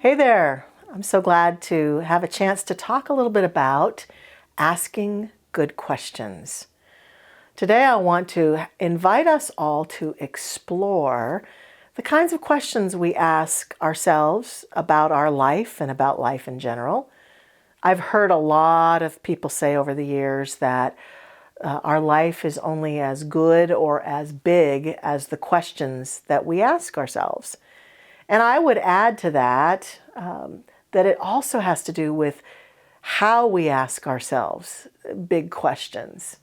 Hey there, I'm so glad to have a chance to talk a little bit about asking good questions. Today I want to invite us all to explore the kinds of questions we ask ourselves about our life and about life in general. I've heard a lot of people say over the years that our life is only as good or as big as the questions that we ask ourselves. And I would add to that that it also has to do with how we ask ourselves big questions.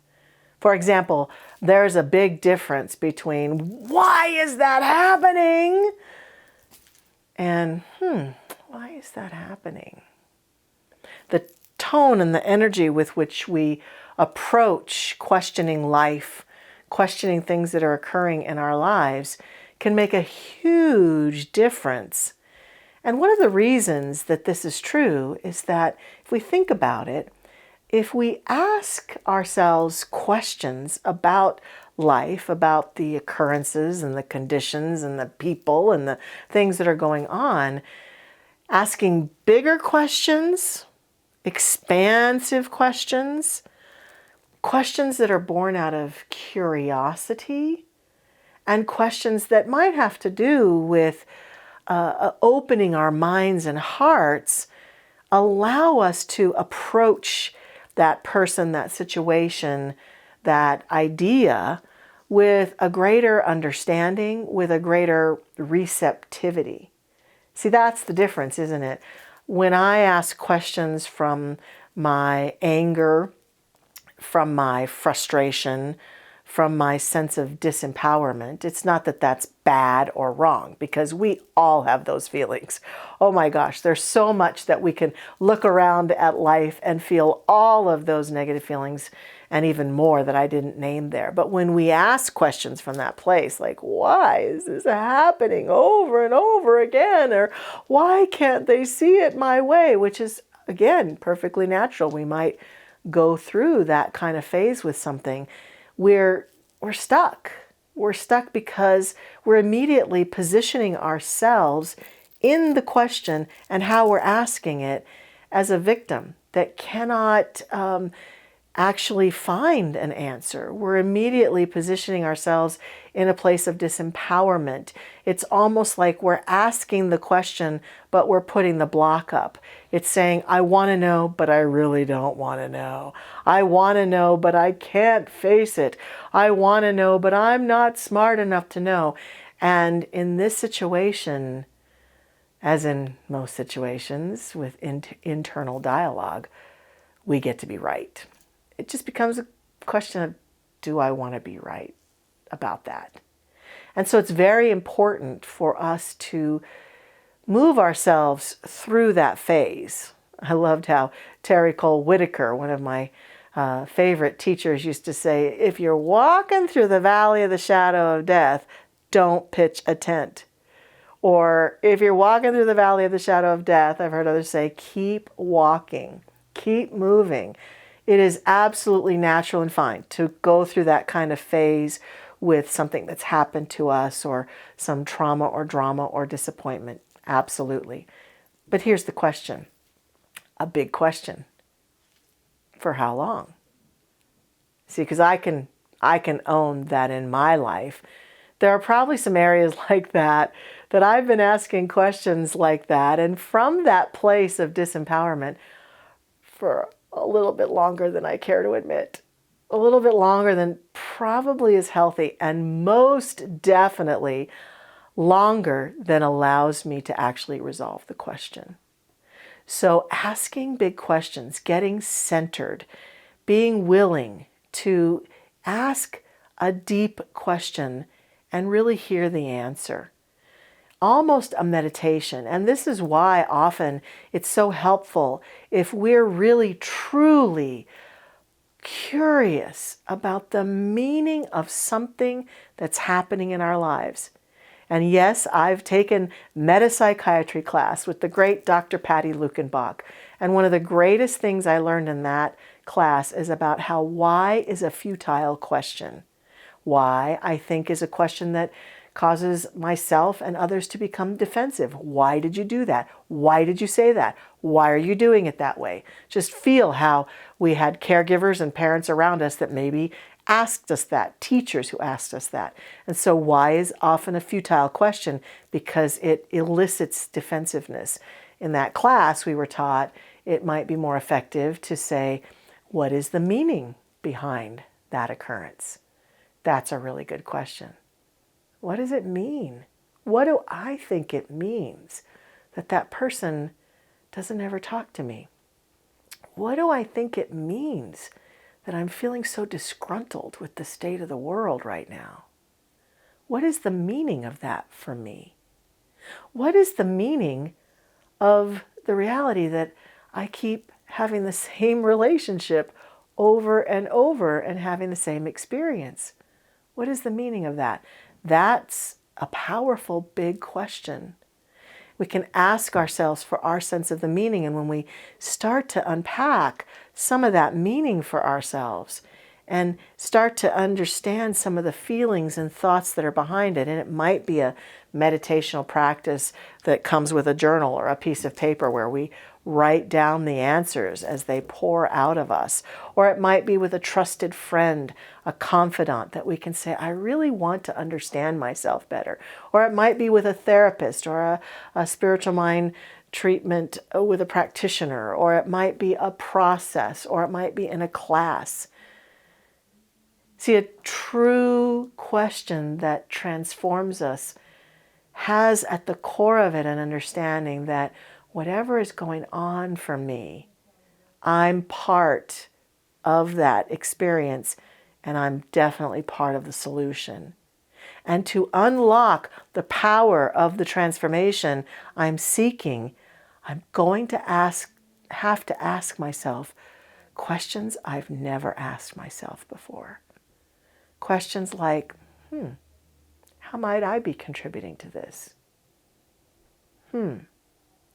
For example, there's a big difference between why is that happening and why is that happening? The tone and the energy with which we approach questioning life, questioning things that are occurring in our lives can make a huge difference. And one of the reasons that this is true is that if we think about it, if we ask ourselves questions about life, about the occurrences and the conditions and the people and the things that are going on, asking bigger questions, expansive questions, questions that are born out of curiosity, and questions that might have to do with opening our minds and hearts, allow us to approach that person, that situation, that idea with a greater understanding, with a greater receptivity. See, that's the difference, isn't it? When I ask questions from my anger, from my frustration, from my sense of disempowerment, it's not that that's bad or wrong, because we all have those feelings. Oh my gosh, there's so much that we can look around at life and feel all of those negative feelings and even more that I didn't name there. But when we ask questions from that place, like, why is this happening over and over again? Or why can't they see it my way? Which is, again, perfectly natural. We might go through that kind of phase with something. We're stuck. We're stuck because we're immediately positioning ourselves in the question and how we're asking it as a victim that cannot actually find an answer. We're immediately positioning ourselves in a place of disempowerment. It's almost like we're asking the question, but we're putting the block up. It's saying, I want to know, but I really don't want to know. I want to know, but I can't face it. I want to know, but I'm not smart enough to know. And in this situation, as in most situations with internal dialogue, we get to be right. It just becomes a question of, do I want to be right about that? And so it's very important for us to move ourselves through that phase. I loved how Terry Cole Whitaker, one of my favorite teachers, used to say, if you're walking through the valley of the shadow of death, don't pitch a tent. Or if you're walking through the valley of the shadow of death, I've heard others say, keep walking, keep moving. It is absolutely natural and fine to go through that kind of phase with something that's happened to us or some trauma or drama or disappointment. Absolutely. But here's the question, a big question. For how long? See, because I can own that in my life. There are probably some areas like that I've been asking questions like that, and from that place of disempowerment for a little bit longer than I care to admit. A little bit longer than probably is healthy, and most definitely longer than allows me to actually resolve the question. So asking big questions, getting centered, being willing to ask a deep question and really hear the answer. Almost a meditation. And this is why often it's so helpful if we're really truly curious about the meaning of something that's happening in our lives. And yes, I've taken metapsychiatry class with the great Dr. Patty Lukenbach. And one of the greatest things I learned in that class is about how why is a futile question. Why, I think, is a question that causes myself and others to become defensive. Why did you do that? Why did you say that? Why are you doing it that way? Just feel how we had caregivers and parents around us that maybe asked us that, teachers who asked us that. And so why is often a futile question because it elicits defensiveness. In that class, we were taught it might be more effective to say, what is the meaning behind that occurrence? That's a really good question. What does it mean? What do I think it means that that person doesn't ever talk to me? What do I think it means that I'm feeling so disgruntled with the state of the world right now? What is the meaning of that for me? What is the meaning of the reality that I keep having the same relationship over and over and having the same experience? What is the meaning of that? That's a powerful, big question. We can ask ourselves for our sense of the meaning, and when we start to unpack some of that meaning for ourselves and start to understand some of the feelings and thoughts that are behind it, and it might be a meditational practice that comes with a journal or a piece of paper where we write down the answers as they pour out of us. Or it might be with a trusted friend, a confidant that we can say, I really want to understand myself better. Or it might be with a therapist or a spiritual mind treatment with a practitioner. Or it might be a process, or it might be in a class. See, a true question that transforms us has at the core of it an understanding that whatever is going on for me, I'm part of that experience, and I'm definitely part of the solution. And to unlock the power of the transformation I'm seeking, I'm going to have to ask myself questions I've never asked myself before. Questions like, how might I be contributing to this?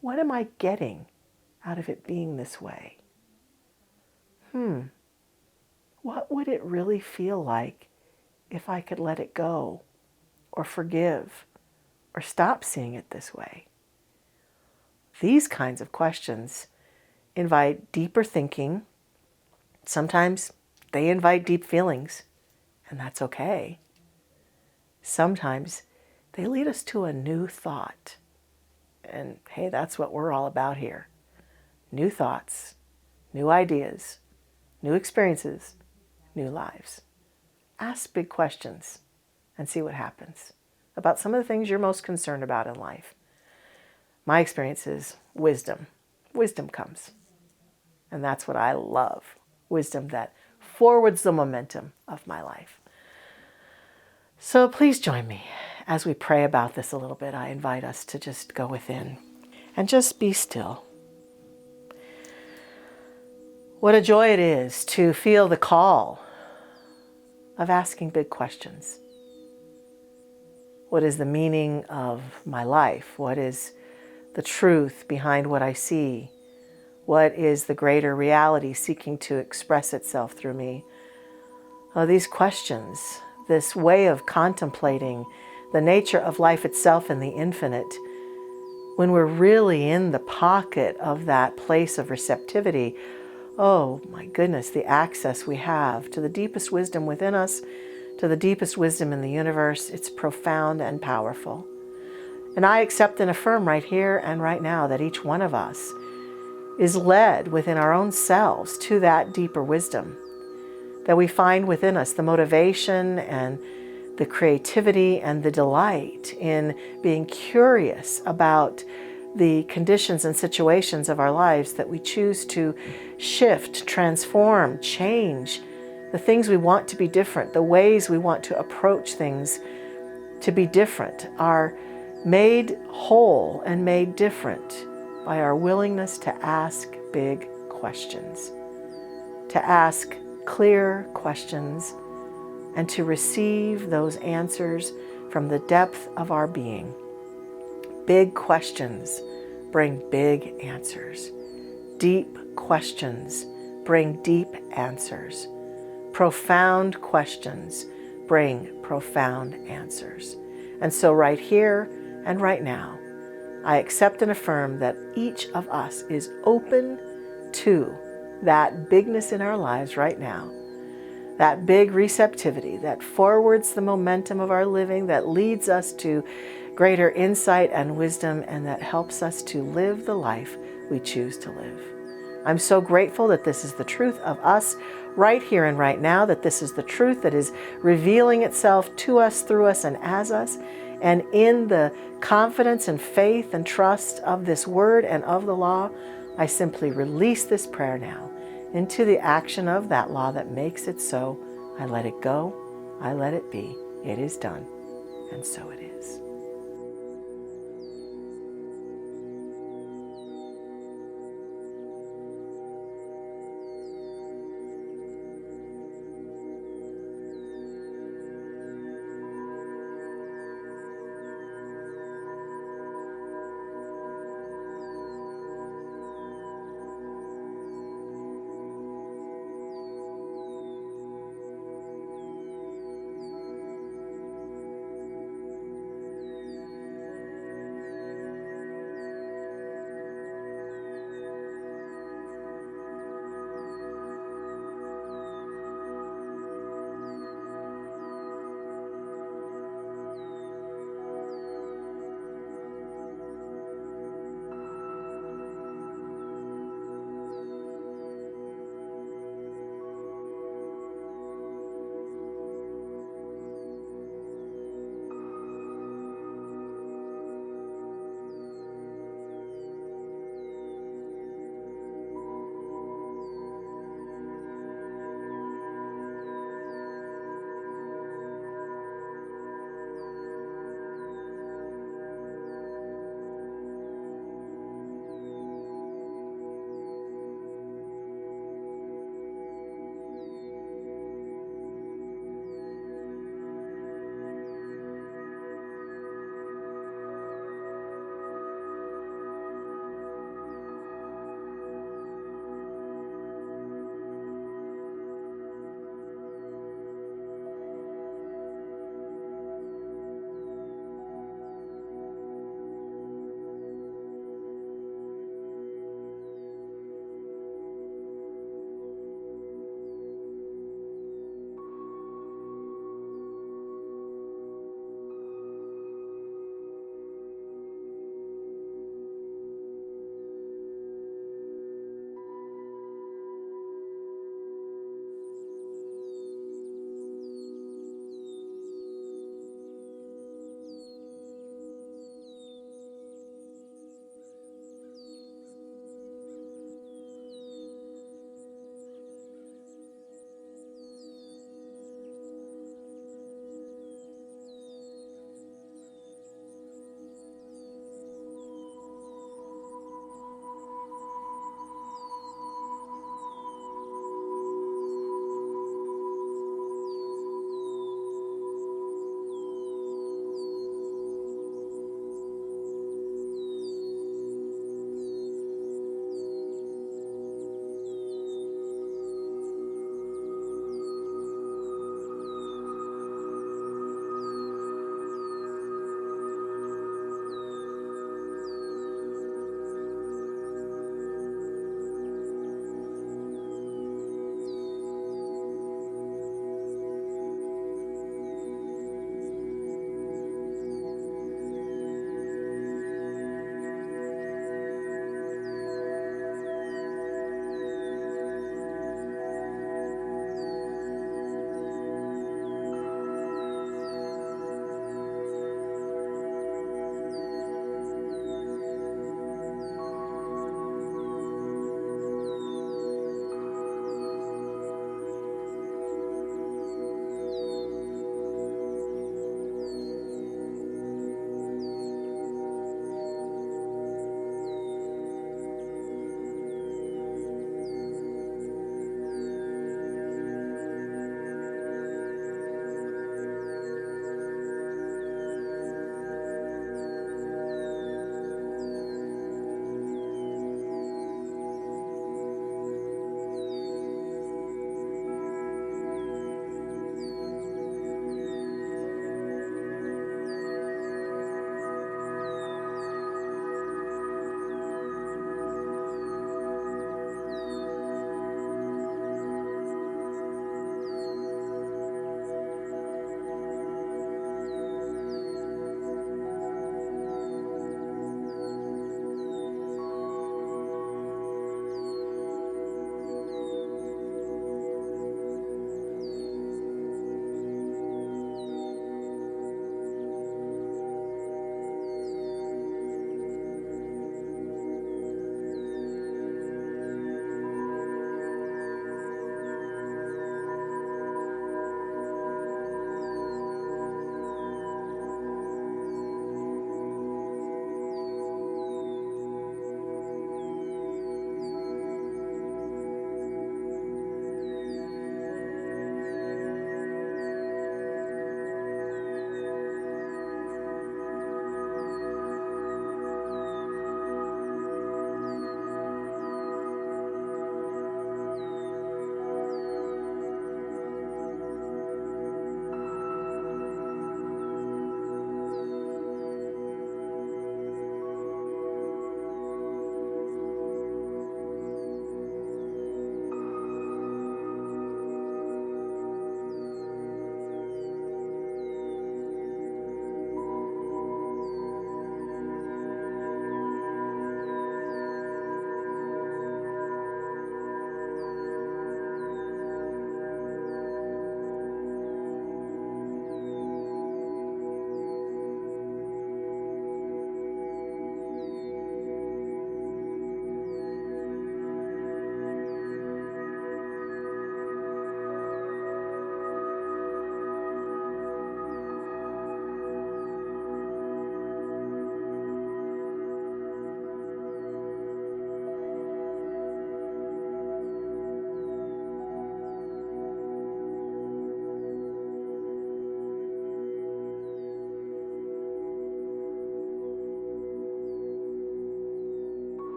What am I getting out of it being this way? What would it really feel like if I could let it go, or forgive, or stop seeing it this way? These kinds of questions invite deeper thinking. Sometimes they invite deep feelings, and that's okay. Sometimes they lead us to a new thought. And hey, that's what we're all about here. New thoughts, new ideas, new experiences, new lives. Ask big questions and see what happens about some of the things you're most concerned about in life. My experience is wisdom. Wisdom comes. And that's what I love. Wisdom that forwards the momentum of my life. So please join me as we pray about this a little bit. I invite us to just go within and just be still. What a joy it is to feel the call of asking big questions. What is the meaning of my life? What is the truth behind what I see? What is the greater reality seeking to express itself through me? Oh, these questions, this way of contemplating the nature of life itself and the infinite, when we're really in the pocket of that place of receptivity, oh my goodness, the access we have to the deepest wisdom within us, to the deepest wisdom in the universe, it's profound and powerful. And I accept and affirm right here and right now that each one of us is led within our own selves to that deeper wisdom, that we find within us the motivation and the creativity and the delight in being curious about the conditions and situations of our lives that we choose to shift, transform, change, the things we want to be different, the ways we want to approach things to be different, are made whole and made different by our willingness to ask big questions, to ask clear questions, and to receive those answers from the depth of our being. Big questions bring big answers. Deep questions bring deep answers. Profound questions bring profound answers. And so right here and right now, I accept and affirm that each of us is open to that bigness in our lives right now, that big receptivity that forwards the momentum of our living, that leads us to greater insight and wisdom, and that helps us to live the life we choose to live. I'm so grateful that this is the truth of us right here and right now, that this is the truth that is revealing itself to us, through us, and as us. And in the confidence and faith and trust of this word and of the law, I simply release this prayer now into the action of that law that makes it so. I let it go. I let it be. It is done. And so it is.